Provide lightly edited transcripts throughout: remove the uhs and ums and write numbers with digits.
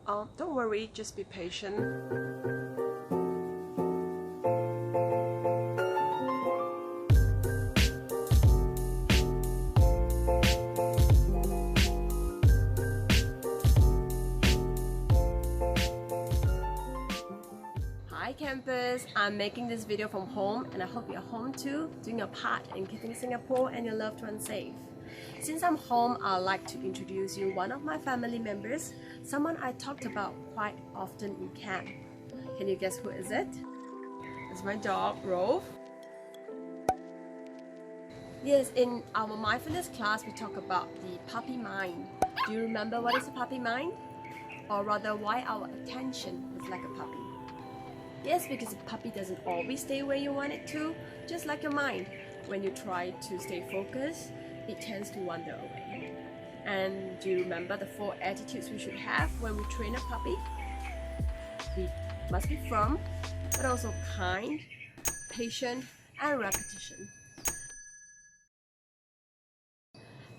Don't worry, just be patient. Hi campus, I'm making this video from home and I hope you're home too, doing your part in keeping Singapore and your loved ones safe. Since I'm home, I'd like to introduce you one of my family members, someone I talked about quite often in camp. Can you guess who is it? It's my dog, Rove. Yes, in our mindfulness class, we talk about the puppy mind. Do you remember what is a puppy mind? Or rather, why our attention is like a puppy? Yes, because a puppy doesn't always stay where you want it to, just like your mind. When you try to stay focused, it tends to wander away. And do you remember the 4 attitudes we should have when we train a puppy? We must be firm, but also kind, patient, and repetition.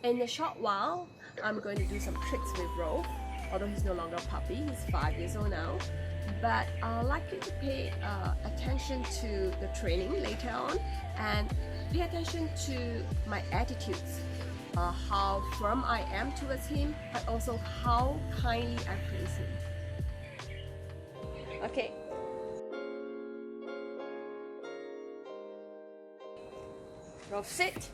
In a short while, I'm going to do some tricks with Rove. Although he's no longer a puppy, he's 5 years old now. But I'd like you to pay attention to the training later on and pay attention to my attitudes, how firm I am towards him, but also how kindly I praise him. Okay. Rove, sit.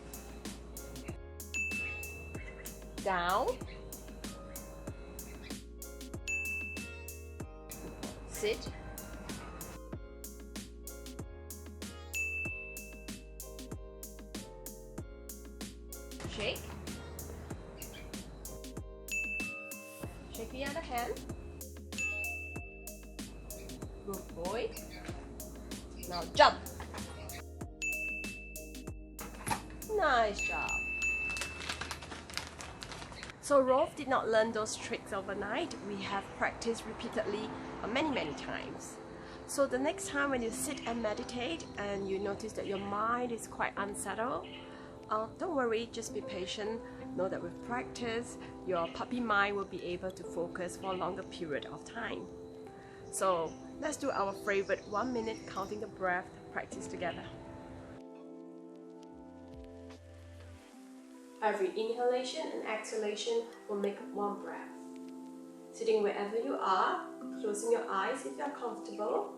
Down. Sit. Shake. Shake the other hand. Good boy. Now jump. Nice job. So Rove did not learn those tricks overnight. We have practiced repeatedly many times. So the next time when you sit and meditate and you notice that your mind is quite unsettled, don't worry, just be patient. Know that with practice, your puppy mind will be able to focus for a longer period of time. So let's do our favorite 1 minute counting the breath practice together. Every inhalation and exhalation will make 1 breath. Sitting wherever you are, closing your eyes if you are comfortable.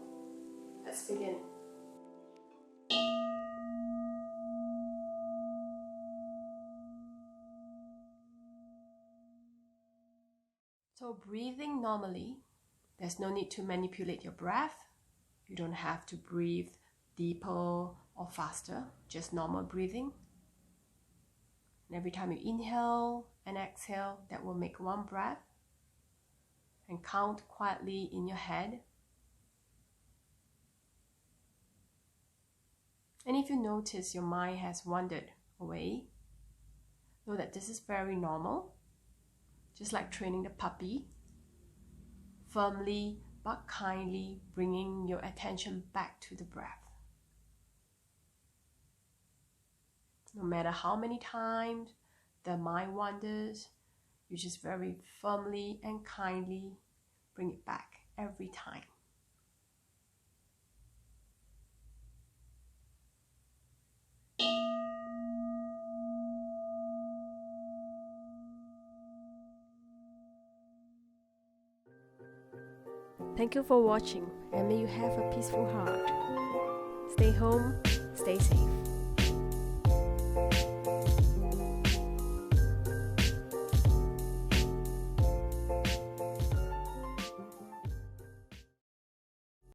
Let's begin. So breathing normally, there's no need to manipulate your breath. You don't have to breathe deeper or faster, just normal breathing. And every time you inhale and exhale, that will make 1 breath. And count quietly in your head. And if you notice your mind has wandered away, know that this is very normal. Just like training the puppy, firmly but kindly bringing your attention back to the breath. No matter how many times the mind wanders, you just very firmly and kindly bring it back every time. Thank you for watching and may you have a peaceful heart. Stay home, stay safe.